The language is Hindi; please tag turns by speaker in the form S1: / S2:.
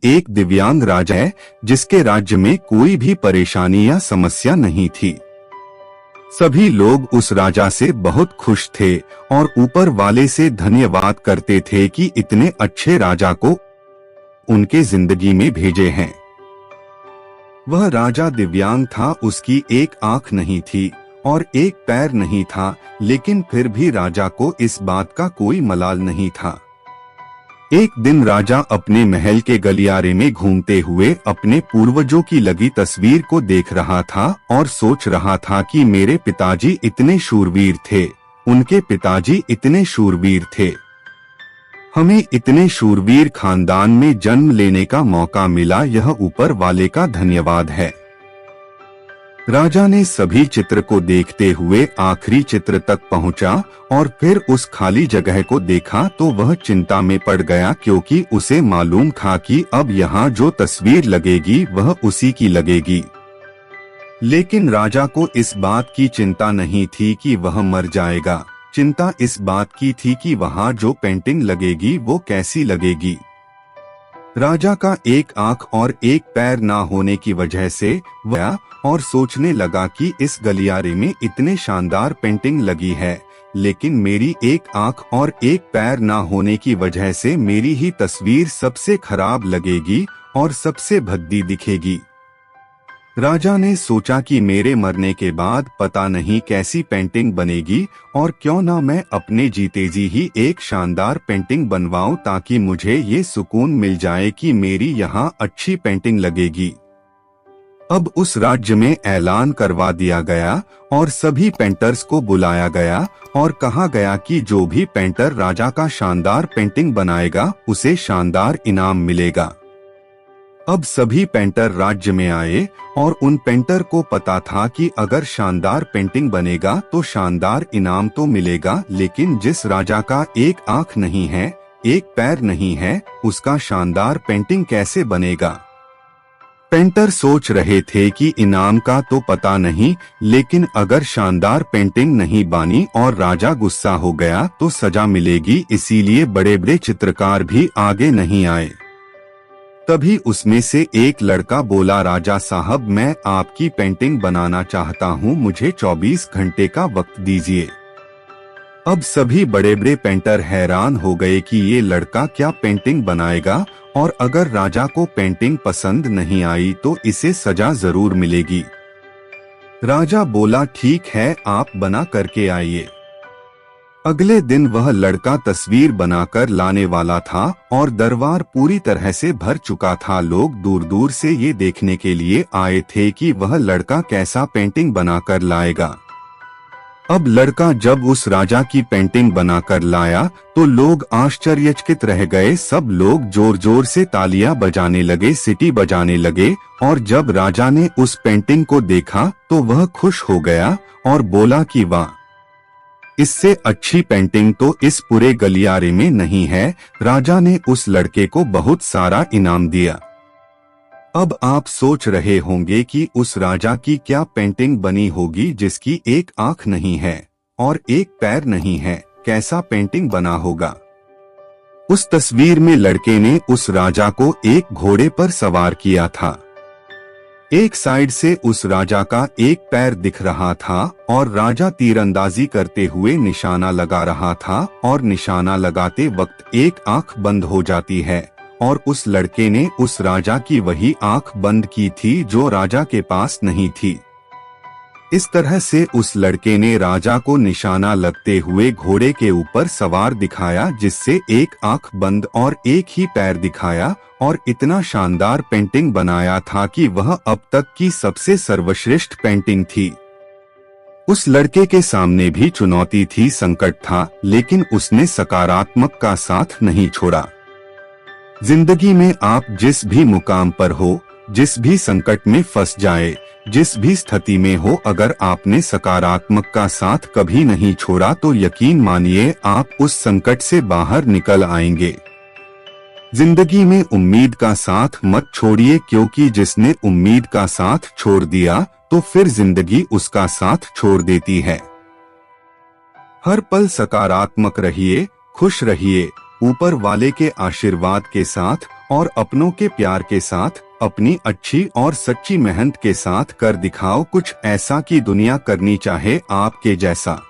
S1: एक दिव्यांग राजा है जिसके राज्य में कोई भी परेशानी या समस्या नहीं थी। सभी लोग उस राजा से बहुत खुश थे और ऊपर वाले से धन्यवाद करते थे कि इतने अच्छे राजा को उनके जिंदगी में भेजे हैं। वह राजा दिव्यांग था, उसकी एक आंख नहीं थी और एक पैर नहीं था, लेकिन फिर भी राजा को इस बात का कोई मलाल नहीं था। एक दिन राजा अपने महल के गलियारे में घूमते हुए अपने पूर्वजों की लगी तस्वीर को देख रहा था और सोच रहा था कि मेरे पिताजी इतने शूरवीर थे, उनके पिताजी इतने शूरवीर थे। हमें इतने शूरवीर खानदान में जन्म लेने का मौका मिला, यह ऊपर वाले का धन्यवाद है। राजा ने सभी चित्र को देखते हुए आखिरी चित्र तक पहुंचा और फिर उस खाली जगह को देखा तो वह चिंता में पड़ गया, क्योंकि उसे मालूम था कि अब यहाँ जो तस्वीर लगेगी वह उसी की लगेगी। लेकिन राजा को इस बात की चिंता नहीं थी कि वह मर जाएगा, चिंता इस बात की थी कि वहाँ जो पेंटिंग लगेगी वो कैसी लगेगी। राजा का एक आंख और एक पैर ना होने की वजह से वह और सोचने लगा कि इस गलियारे में इतने शानदार पेंटिंग लगी है, लेकिन मेरी एक आंख और एक पैर ना होने की वजह से मेरी ही तस्वीर सबसे खराब लगेगी और सबसे भद्दी दिखेगी। राजा ने सोचा कि मेरे मरने के बाद पता नहीं कैसी पेंटिंग बनेगी और क्यों ना मैं अपने जीते जी ही एक शानदार पेंटिंग बनवाऊं, ताकि मुझे ये सुकून मिल जाए कि मेरी यहाँ अच्छी पेंटिंग लगेगी। अब उस राज्य में ऐलान करवा दिया गया और सभी पेंटर्स को बुलाया गया और कहा गया कि जो भी पेंटर राजा का शानदार पेंटिंग बनाएगा उसे शानदार इनाम मिलेगा। अब सभी पेंटर राज्य में आए और उन पेंटर को पता था कि अगर शानदार पेंटिंग बनेगा तो शानदार इनाम तो मिलेगा, लेकिन जिस राजा का एक आंख नहीं है, एक पैर नहीं है, उसका शानदार पेंटिंग कैसे बनेगा। पेंटर सोच रहे थे कि इनाम का तो पता नहीं, लेकिन अगर शानदार पेंटिंग नहीं बनी और राजा गुस्सा हो गया तो सजा मिलेगी, इसीलिए बड़े बड़े चित्रकार भी आगे नहीं आए। तभी उसमें से एक लड़का बोला, राजा साहब मैं आपकी पेंटिंग बनाना चाहता हूँ, मुझे 24 घंटे का वक्त दीजिए। अब सभी बड़े बड़े पेंटर हैरान हो गए कि ये लड़का क्या पेंटिंग बनाएगा और अगर राजा को पेंटिंग पसंद नहीं आई तो इसे सजा जरूर मिलेगी। राजा बोला ठीक है, आप बना करके आइए। अगले दिन वह लड़का तस्वीर बनाकर लाने वाला था और दरबार पूरी तरह से भर चुका था। लोग दूर दूर से ये देखने के लिए आए थे कि वह लड़का कैसा पेंटिंग बनाकर लाएगा। अब लड़का जब उस राजा की पेंटिंग बनाकर लाया तो लोग आश्चर्यचकित रह गए। सब लोग जोर जोर से तालियां बजाने लगे, सीटी बजाने लगे और जब राजा ने उस पेंटिंग को देखा तो वह खुश हो गया और बोला कि वाह, इससे अच्छी पेंटिंग तो इस पूरे गलियारे में नहीं है। राजा ने उस लड़के को बहुत सारा इनाम दिया। अब आप सोच रहे होंगे कि उस राजा की क्या पेंटिंग बनी होगी जिसकी एक आंख नहीं है और एक पैर नहीं है, कैसा पेंटिंग बना होगा। उस तस्वीर में लड़के ने उस राजा को एक घोड़े पर सवार किया था। एक साइड से उस राजा का एक पैर दिख रहा था और राजा तीरंदाजी करते हुए निशाना लगा रहा था और निशाना लगाते वक्त एक आंख बंद हो जाती है और उस लड़के ने उस राजा की वही आंख बंद की थी जो राजा के पास नहीं थी। इस तरह से उस लड़के ने राजा को निशाना लगते हुए घोड़े के ऊपर सवार दिखाया, जिससे एक आंख बंद और एक ही पैर दिखाया और इतना शानदार पेंटिंग बनाया था कि वह अब तक की सबसे सर्वश्रेष्ठ पेंटिंग थी। उस लड़के के सामने भी चुनौती थी, संकट था, लेकिन उसने सकारात्मक का साथ नहीं छोड़ा। जिंदगी में आप जिस भी मुकाम पर हो, जिस भी संकट में फंस जाए, जिस भी स्थिति में हो, अगर आपने सकारात्मक का साथ कभी नहीं छोड़ा तो यकीन मानिए आप उस संकट से बाहर निकल आएंगे। जिंदगी में उम्मीद का साथ मत छोड़िए, क्योंकि जिसने उम्मीद का साथ छोड़ दिया तो फिर जिंदगी उसका साथ छोड़ देती है। हर पल सकारात्मक रहिए, खुश रहिए, ऊपर वाले के आशीर्वाद के साथ और अपनों के प्यार के साथ अपनी अच्छी और सच्ची मेहनत के साथ कर दिखाओ कुछ ऐसा कि दुनिया करनी चाहे आपके जैसा।